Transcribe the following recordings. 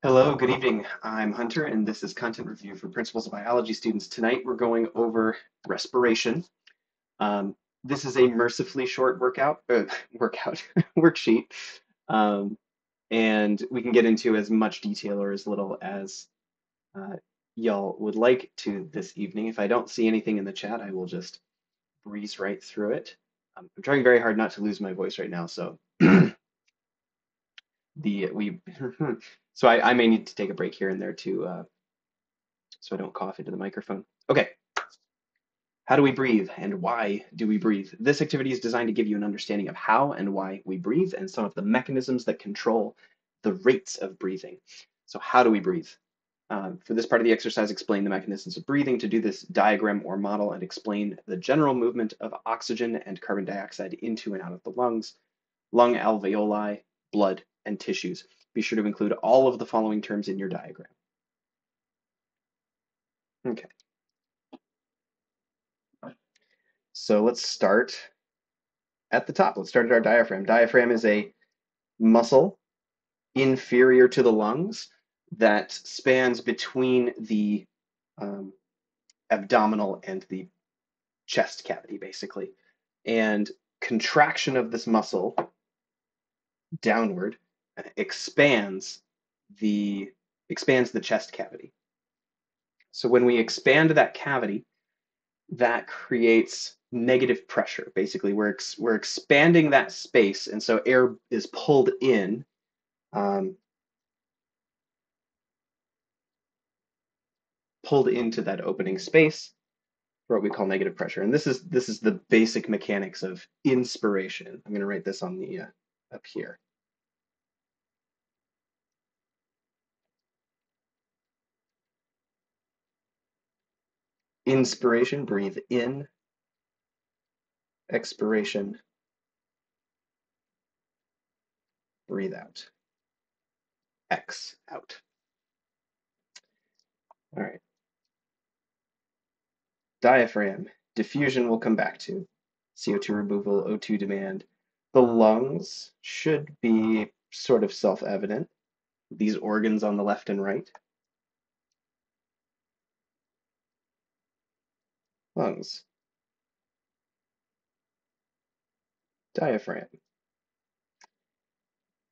Hello, good evening. I'm Hunter, and this is Content Review for Principles of Biology students. Tonight, we're going over respiration. Um, this is a mercifully short worksheet, um, and we can get into as much detail or as little as uh, y'all would like to this evening. If I don't see anything in the chat, I will just breeze right through it. I'm trying very hard not to lose my voice right now, so the we so I may need to take a break here and there to so I don't cough into the microphone. Okay, how do we breathe and why do we breathe? This activity is designed to give you an understanding of how and why we breathe and some of the mechanisms that control the rates of breathing. So how do we breathe? For this part of the exercise, explain the mechanisms of breathing. To do this, diagram or model and explain the general movement of oxygen and carbon dioxide into and out of the lungs, lung alveoli, blood, and tissues. Be sure to include all of the following terms in your diagram. Okay, so let's start at the top. Let's start at our diaphragm. Diaphragm is a muscle inferior to the lungs that spans between the um, abdominal and the chest cavity, basically. And contraction of this muscle downward expands the expands the chest cavity. So when we expand that cavity, that creates negative pressure. Basically, we're expanding that space, and so air is pulled in um, pulled into that opening space for what we call negative pressure. And this is the basic mechanics of inspiration. I'm going to write this on the up here. Inspiration, breathe in. Expiration, breathe out. X out. All right. Diaphragm, diffusion we'll come back to. CO2 removal, O2 demand. The lungs should be sort of self-evident. These organs on the left and right. Lungs. Diaphragm.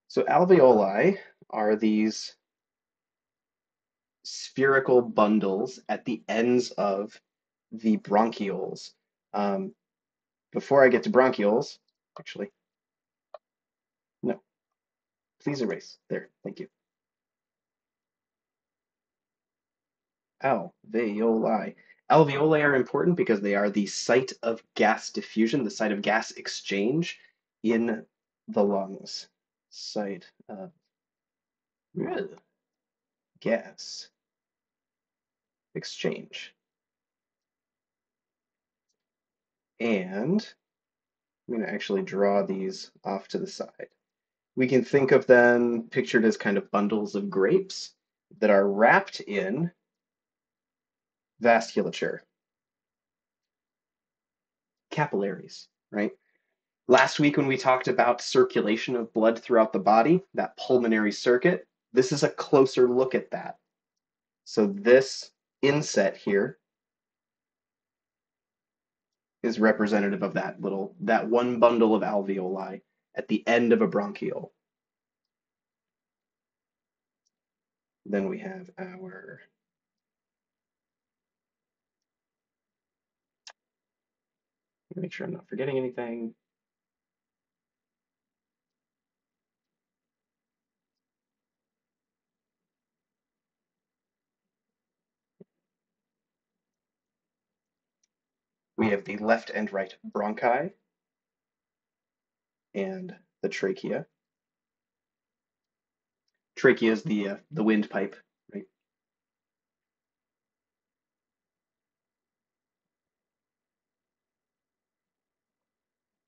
So alveoli are these spherical bundles at the ends of the bronchioles. Um, Before I get to bronchioles, actually, no, please erase. There, thank you. Alveoli. Alveoli are important because they are the site of gas diffusion, the site of gas exchange in the lungs. Site of gas exchange. And I'm going to actually draw these off to the side. We can think of them pictured as kind of bundles of grapes that are wrapped in vasculature, capillaries, right? Last week when we talked about circulation of blood throughout the body, that pulmonary circuit, this is a closer look at that. So this inset here is representative of that one bundle of alveoli at the end of a bronchiole. Then we have our make sure I'm not forgetting anything. We have the left and right bronchi and the trachea. Trachea is the windpipe, right?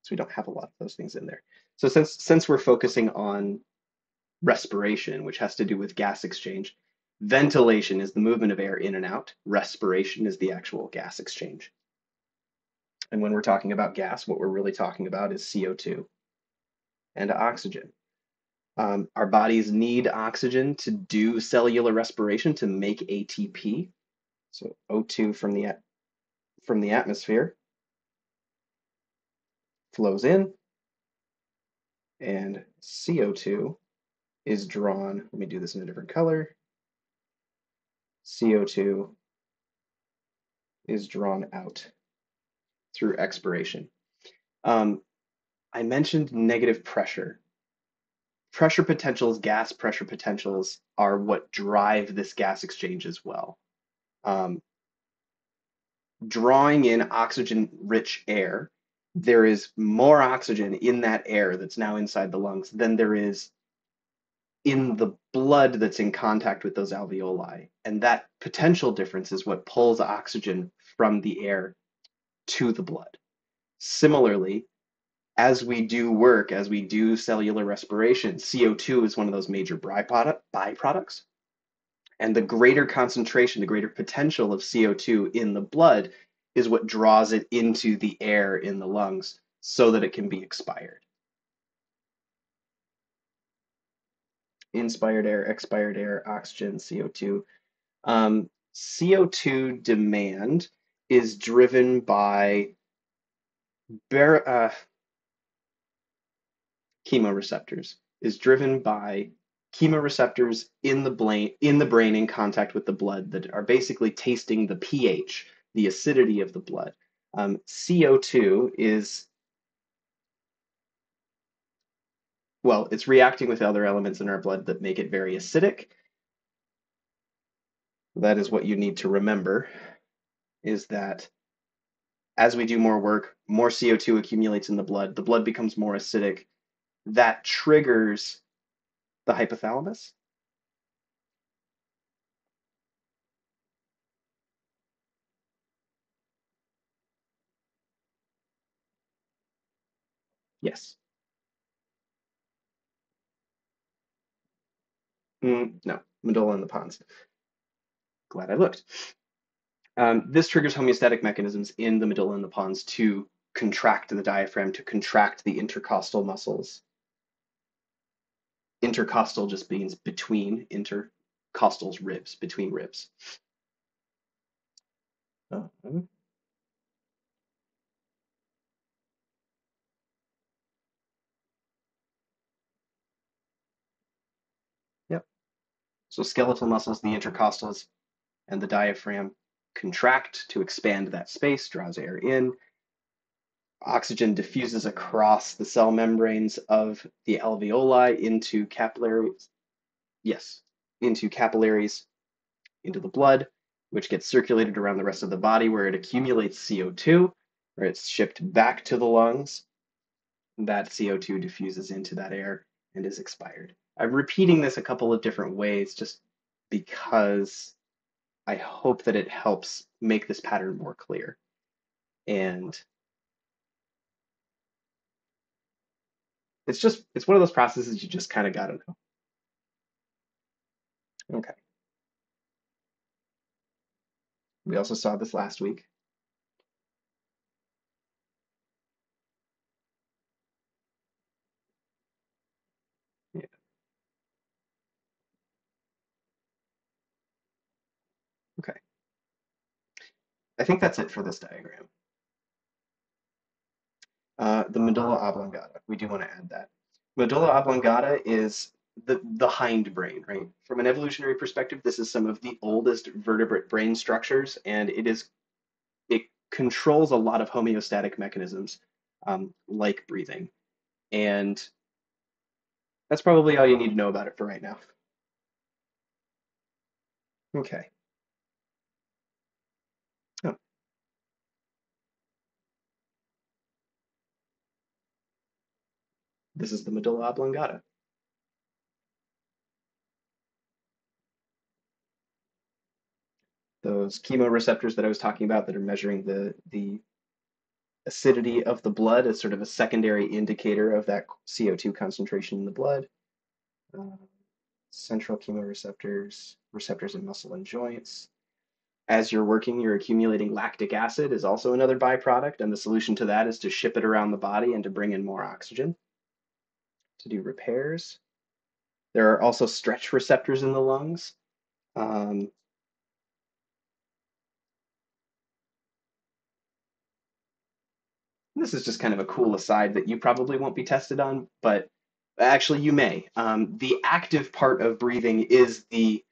So we don't have a lot of those things in there. So since we're focusing on respiration, which has to do with gas exchange, ventilation is the movement of air in and out. Respiration is the actual gas exchange. And when we're talking about gas, what we're really talking about is CO2 and oxygen. Our bodies need oxygen to do cellular respiration to make ATP. So O2 from the atmosphere flows in, and CO2 is drawn. Let me do this in a different color. CO2 is drawn out through expiration. Um, I mentioned negative pressure. Pressure potentials, gas pressure potentials, are what drive this gas exchange as well. Um, Drawing in oxygen-rich air, there is more oxygen in that air that's now inside the lungs than there is in the blood that's in contact with those alveoli. And that potential difference is what pulls oxygen from the air to the blood. Similarly, as we do work, as we do cellular respiration, CO2 is one of those major byproducts. And the greater concentration, the greater potential of CO2 in the blood is what draws it into the air in the lungs so that it can be expired. Inspired air, expired air, oxygen, CO2. CO2 demand is driven by chemoreceptors, is driven by chemoreceptors in the brain in contact with the blood that are basically tasting the pH, the acidity of the blood. CO2 is, well, it's reacting with other elements in our blood that make it very acidic. That is what you need to remember, is that as we do more work, more CO2 accumulates in the blood becomes more acidic. That triggers the hypothalamus. Yes. No, medulla and the pons. Glad I looked. This triggers homeostatic mechanisms in the medulla and the pons to contract the diaphragm, to contract the intercostal muscles. Intercostal just means between, intercostals ribs, between ribs. Oh, yep. So skeletal muscles, the intercostals, and the diaphragm contract to expand that space, draws air in. Oxygen diffuses across the cell membranes of the alveoli into capillaries. Yes, into capillaries, into the blood, which gets circulated around the rest of the body where it accumulates CO2, where it's shipped back to the lungs. That CO2 diffuses into that air and is expired. I'm repeating this a couple of different ways just because I hope that it helps make this pattern more clear. And it's one of those processes you just kind of got to know. Okay. We also saw this last week. Yeah. Okay. I think that's it for this diagram. The medulla oblongata. We do want to add that. Medulla oblongata is the hind brain, right? From an evolutionary perspective, this is some of the oldest vertebrate brain structures, and it controls a lot of homeostatic mechanisms, like breathing. And that's probably all you need to know about it for right now. Okay. Oh, this is the medulla oblongata. Those chemoreceptors that I was talking about that are measuring the acidity of the blood as sort of a secondary indicator of that CO2 concentration in the blood. Uh, Central chemoreceptors, receptors in muscle and joints. As you're working, you're accumulating lactic acid is also another byproduct, and the solution to that is to ship it around the body and to bring in more oxygen to do repairs. There are also stretch receptors in the lungs. Um, this is just kind of a cool aside that you probably won't be tested on, but actually you may. The active part of breathing is the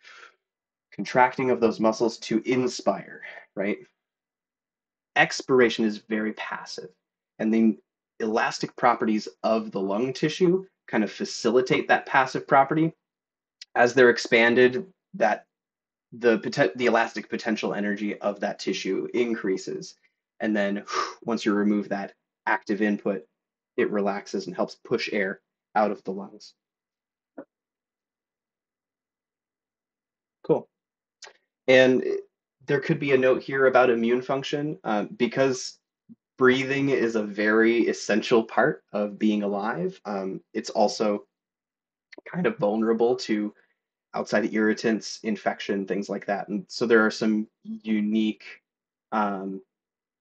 contracting of those muscles to inspire, right? Expiration is very passive, and the elastic properties of the lung tissue kind of facilitate that passive property. As they're expanded, that the elastic potential energy of that tissue increases, and then once you remove that active input, it relaxes and helps push air out of the lungs. Cool. And there could be a note here about immune function, because breathing is a very essential part of being alive. It's also kind of vulnerable to outside irritants, infection, things like that. And so there are some unique um,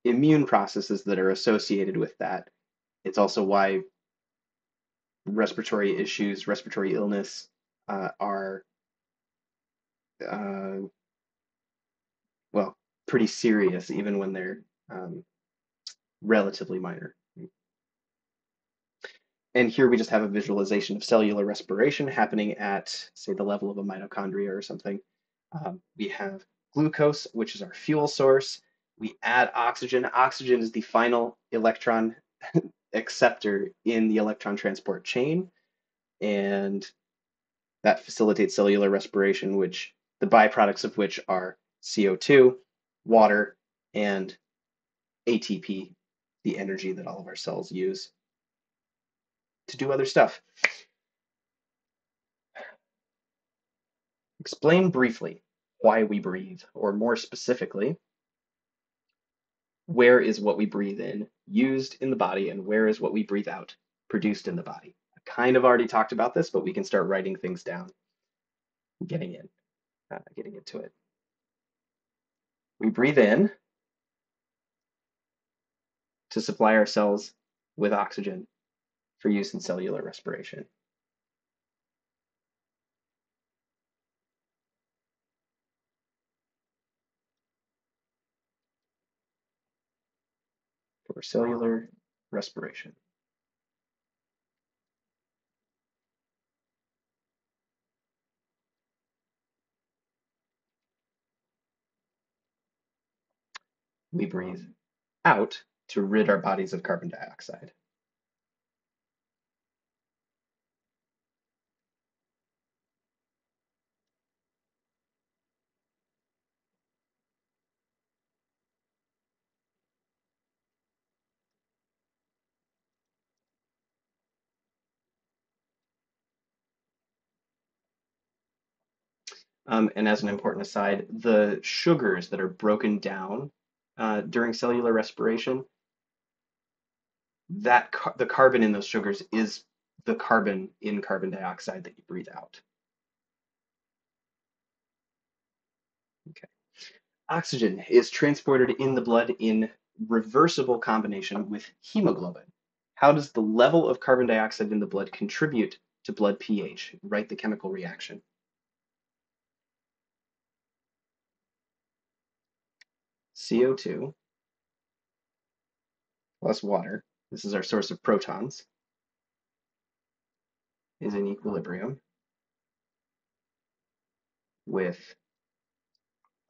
immune processes that are associated with that. It's also why respiratory issues, respiratory illness are, uh, well, pretty serious, even when they're um, relatively minor. And here we just have a visualization of cellular respiration happening at, say, the level of a mitochondria or something. We have glucose, which is our fuel source. We add oxygen. Oxygen is the final electron acceptor in the electron transport chain, and that facilitates cellular respiration, which the byproducts of which are CO2, water, and ATP, the energy that all of our cells use to do other stuff. Explain briefly why we breathe, or more specifically, where is what we breathe in used in the body and where is what we breathe out produced in the body. I kind of already talked about this, but we can start writing things down, getting into it. We breathe in to supply our cells with oxygen for use in cellular respiration. For cellular respiration. We breathe out to rid our bodies of carbon dioxide. And as an important aside, the sugars that are broken down during cellular respiration, the carbon in those sugars is the carbon in carbon dioxide that you breathe out. Okay. Oxygen is transported in the blood in reversible combination with hemoglobin. How does the level of carbon dioxide in the blood contribute to blood pH? Write the chemical reaction. CO2 plus water, this is our source of protons, is in equilibrium with,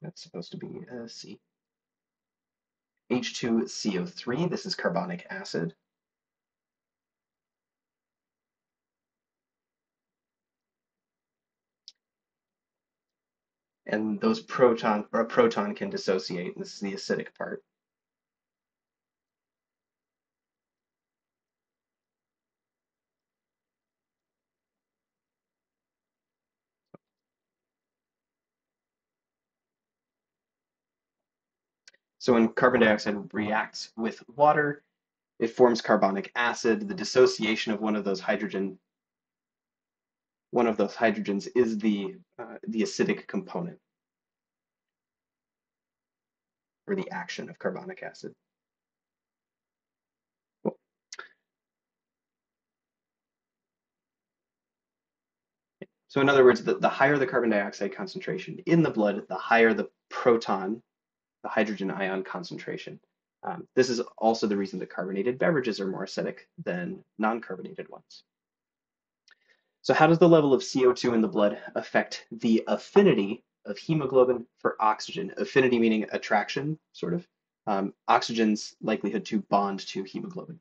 that's supposed to be a C, H2CO3, this is carbonic acid, and those a proton can dissociate, and this is the acidic part. So when carbon dioxide reacts with water, it forms carbonic acid. The dissociation of one of those hydrogens is the acidic component, or the action of carbonic acid. Cool. So in other words, the higher the carbon dioxide concentration in the blood, the higher the proton, the hydrogen ion concentration. This is also the reason that carbonated beverages are more acidic than non-carbonated ones. So how does the level of CO2 in the blood affect the affinity of hemoglobin for oxygen? Affinity meaning attraction, sort of. Oxygen's likelihood to bond to hemoglobin.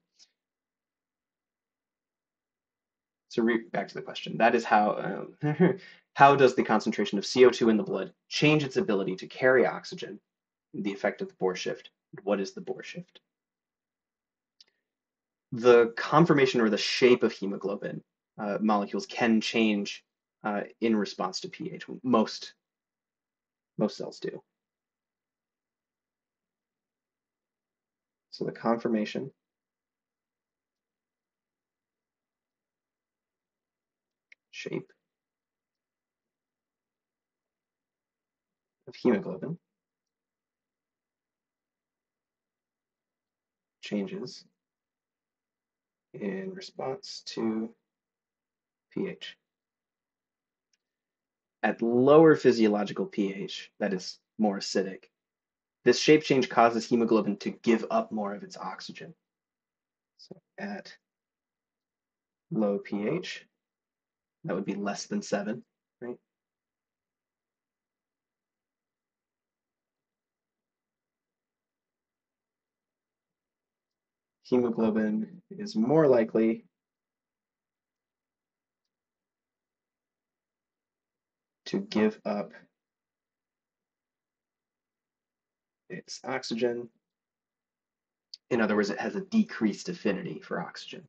So back to the question. That is how does the concentration of CO2 in the blood change its ability to carry oxygen? The effect of the Bohr shift. What is the Bohr shift? The conformation or the shape of hemoglobin molecules can change in response to pH. Most cells do. So the conformation, shape of hemoglobin changes in response to pH. At lower physiological pH, that is more acidic, this shape change causes hemoglobin to give up more of its oxygen. So at low pH, that would be less than 7, right? Hemoglobin is more likely to give up its oxygen. In other words, it has a decreased affinity for oxygen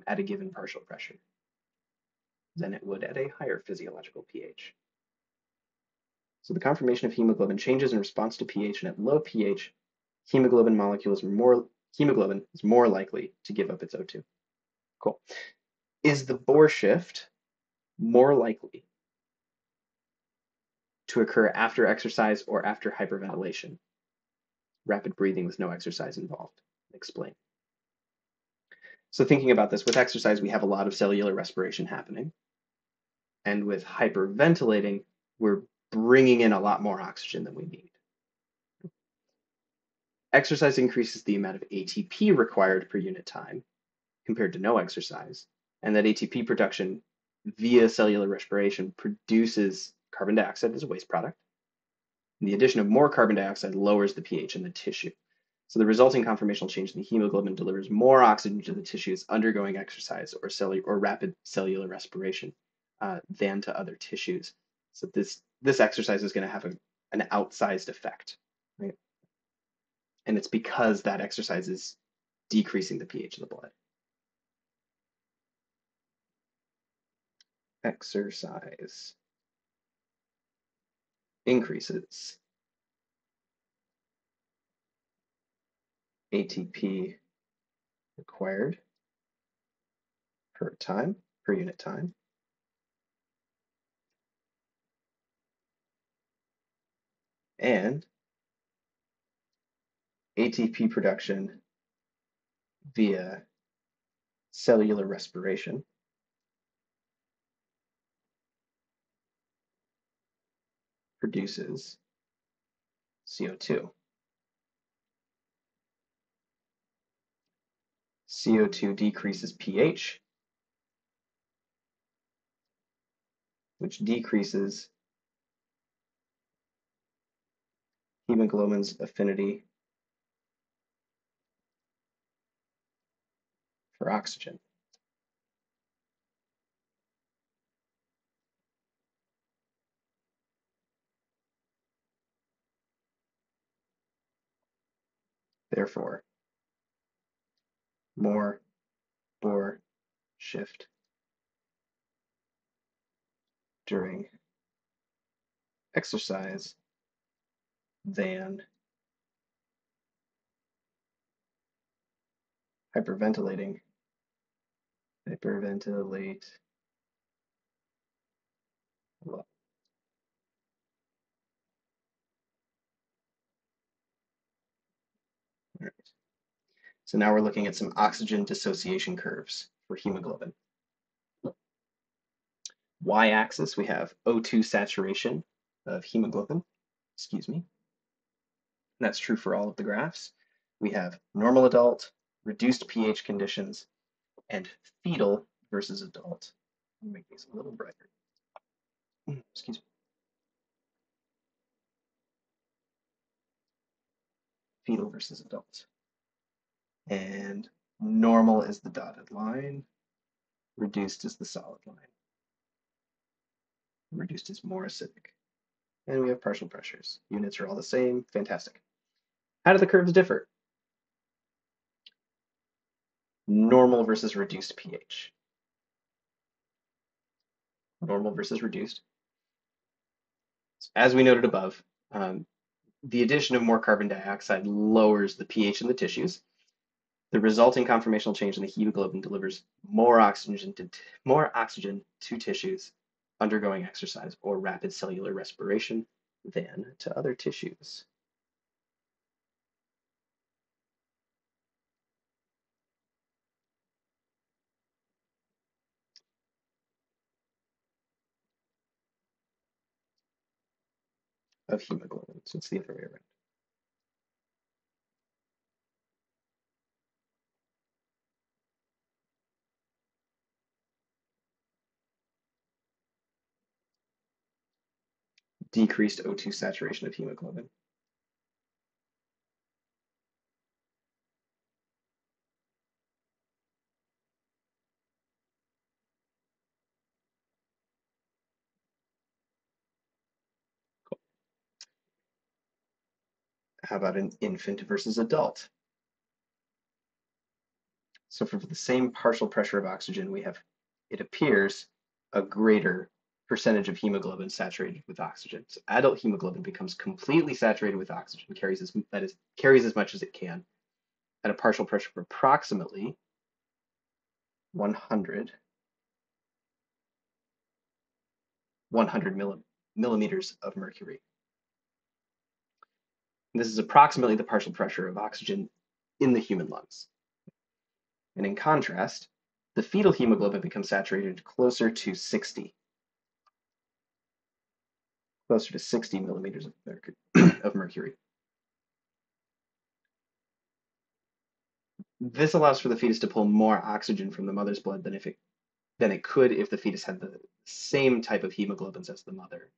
at a given partial pressure than it would at a higher physiological pH. So the conformation of hemoglobin changes in response to pH, and at low pH, hemoglobin is more likely to give up its O2. Cool. Is the Bohr shift more likely to occur after exercise or after hyperventilation? Rapid breathing with no exercise involved. Explain. So thinking about this, with exercise, we have a lot of cellular respiration happening. And with hyperventilating, we're bringing in a lot more oxygen than we need. Exercise increases the amount of ATP required per unit time compared to no exercise. And that ATP production via cellular respiration produces carbon dioxide as a waste product. And the addition of more carbon dioxide lowers the pH in the tissue. So the resulting conformational change in the hemoglobin delivers more oxygen to the tissues undergoing exercise or rapid cellular respiration than to other tissues. So this exercise is going to have an outsized effect, right? And it's because that exercise is decreasing the pH of the blood. Exercise increases ATP required per unit time. And ATP production via cellular respiration produces CO2. CO2 decreases pH, which decreases hemoglobin's affinity for oxygen. Therefore, more Bohr shift during exercise than hyperventilate well, all right. So now we're looking at some oxygen dissociation curves for hemoglobin. Y-axis, we have O2 saturation of hemoglobin, excuse me. That's true for all of the graphs. We have normal adult, reduced pH conditions, and fetal versus adult. Let me make these a little brighter. Excuse me. Fetal versus adult. And normal is the dotted line. Reduced is the solid line. Reduced is more acidic. And we have partial pressures. Units are all the same. Fantastic. How do the curves differ? Normal versus reduced pH. Normal versus reduced. As we noted above, the addition of more carbon dioxide lowers the pH in the tissues. The resulting conformational change in the hemoglobin delivers more oxygen to tissues undergoing exercise or rapid cellular respiration than to other tissues. Of hemoglobin, so it's the other way around. Decreased O2 saturation of hemoglobin. Cool. How about an infant versus adult? So for the same partial pressure of oxygen, we have, it appears, a greater percentage of hemoglobin saturated with oxygen. So adult hemoglobin becomes completely saturated with oxygen, carries as much as it can at a partial pressure of approximately 100 millimeters of mercury. And this is approximately the partial pressure of oxygen in the human lungs. And in contrast, the fetal hemoglobin becomes saturated closer to 60 millimeters of mercury. This allows for the fetus to pull more oxygen from the mother's blood than it could if the fetus had the same type of hemoglobins as the mother.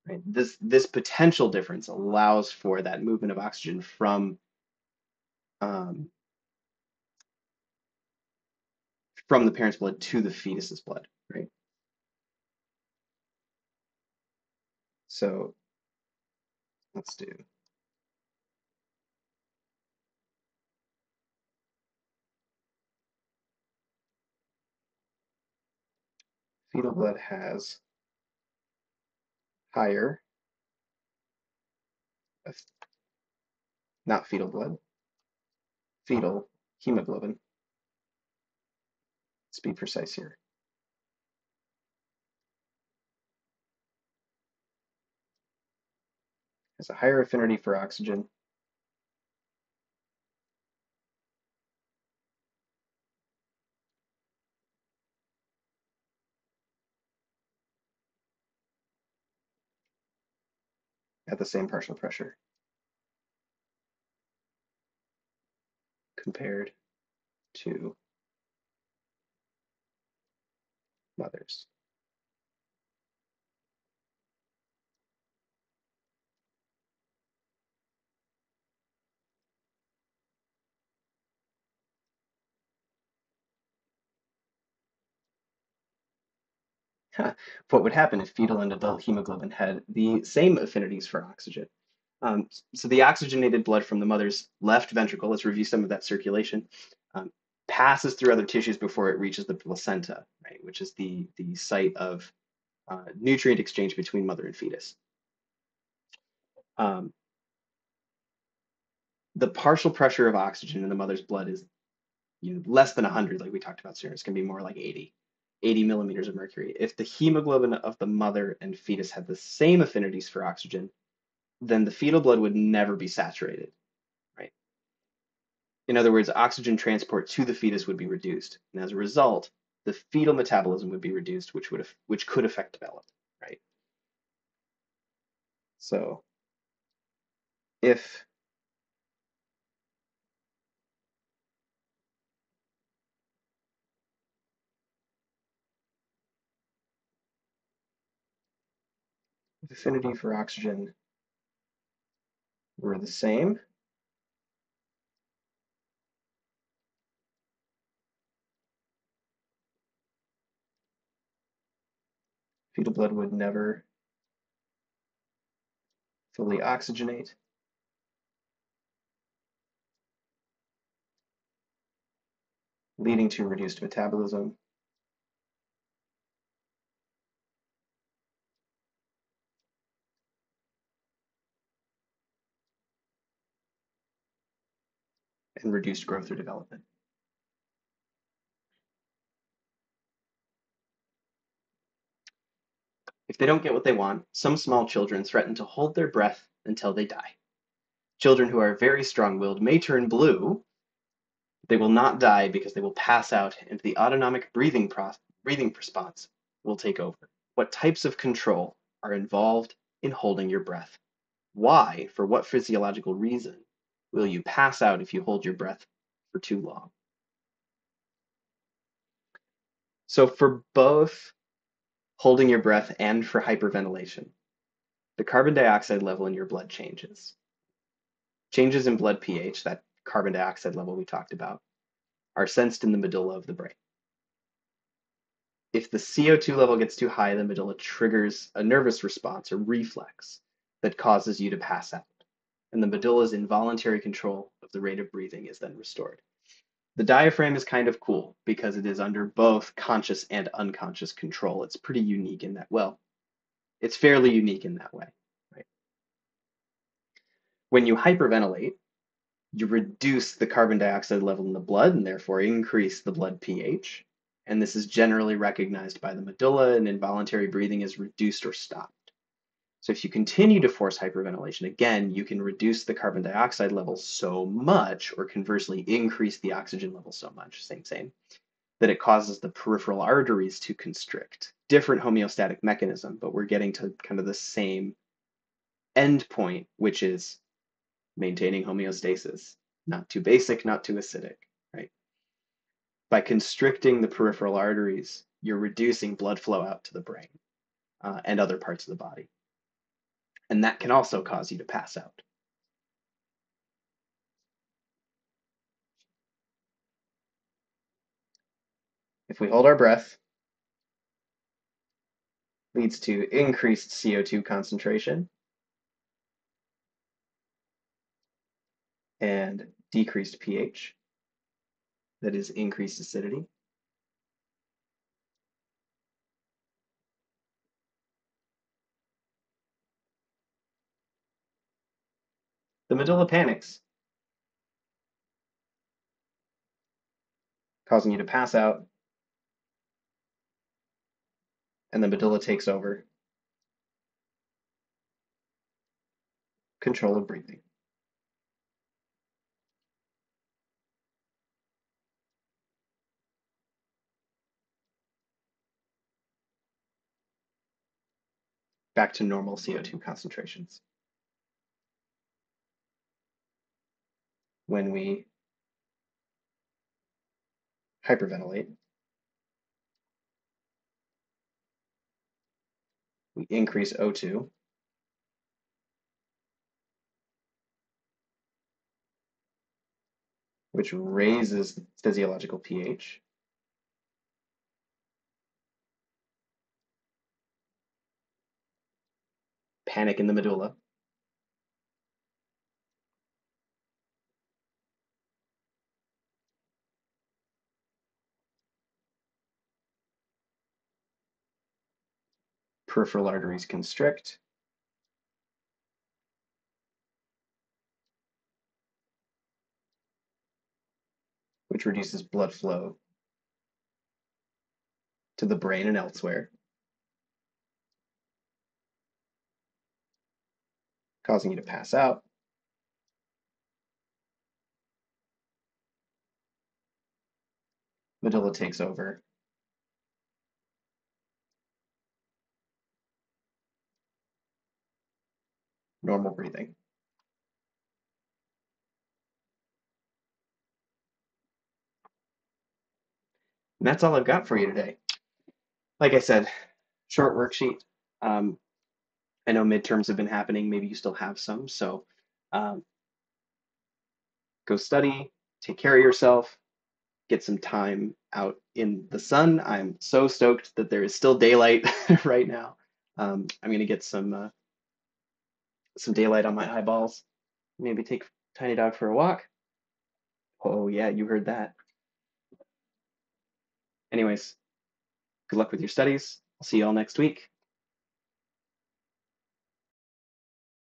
Right? This potential difference allows for that movement of oxygen from the parent's blood to the fetus's blood, right? So let's do fetal blood has higher, not fetal blood, fetal hemoglobin. Let's be precise here. Has a higher affinity for oxygen at the same partial pressure compared to mothers. What would happen if fetal and adult hemoglobin had the same affinities for oxygen? So the oxygenated blood from the mother's left ventricle, let's review some of that circulation, um, passes through other tissues before it reaches the placenta, right, which is the site of nutrient exchange between mother and fetus. Um, the partial pressure of oxygen in the mother's blood is less than 100, like we talked about sooner. It's going to be more like 80 millimeters of mercury. If the hemoglobin of the mother and fetus had the same affinities for oxygen, then the fetal blood would never be saturated, right? In other words, oxygen transport to the fetus would be reduced. And as a result, the fetal metabolism would be reduced, which could affect development, right? So if affinity for oxygen were the same, fetal blood would never fully oxygenate, leading to reduced metabolism and reduced growth or development. If they don't get what they want, some small children threaten to hold their breath until they die. Children who are very strong-willed may turn blue. They will not die because they will pass out and the autonomic breathing response will take over. What types of control are involved in holding your breath? Why, for what physiological reason, will you pass out if you hold your breath for too long? So for both holding your breath and for hyperventilation, the carbon dioxide level in your blood changes. Changes in blood pH, that carbon dioxide level we talked about, are sensed in the medulla of the brain. If the CO2 level gets too high, the medulla triggers a nervous response or reflex that causes you to pass out, and the medulla's involuntary control of the rate of breathing is then restored. The diaphragm is kind of cool because it is under both conscious and unconscious control. It's pretty unique in that, well, it's fairly unique in that way, right? When you hyperventilate, you reduce the carbon dioxide level in the blood and therefore increase the blood pH. And this is generally recognized by the medulla, and involuntary breathing is reduced or stopped. So if you continue to force hyperventilation, again, you can reduce the carbon dioxide level so much, or conversely increase the oxygen level so much, same, that it causes the peripheral arteries to constrict. Different homeostatic mechanism, but we're getting to kind of the same end point, which is maintaining homeostasis. Not too basic, not too acidic, right? By constricting the peripheral arteries, you're reducing blood flow out to the brain and other parts of the body. And that can also cause you to pass out. If we hold our breath, leads to increased CO2 concentration and decreased pH, that is increased acidity. The medulla panics, causing you to pass out, and the medulla takes over control of breathing. Back to normal CO2 concentrations. When we hyperventilate, we increase O2, which raises the physiological pH. Panic in the medulla. Peripheral arteries constrict. Which reduces blood flow to the brain and elsewhere, causing you to pass out. Medulla takes over normal breathing. And that's all I've got for you today. Like I said, short worksheet. Um, I know midterms have been happening. Maybe you still have some. So um, go study, take care of yourself, get some time out in the sun. I'm so stoked that there is still daylight right now. I'm gonna get some daylight on my eyeballs. Maybe take Tiny Dog for a walk. Oh yeah, you heard that. Anyways, good luck with your studies. I'll see you all next week.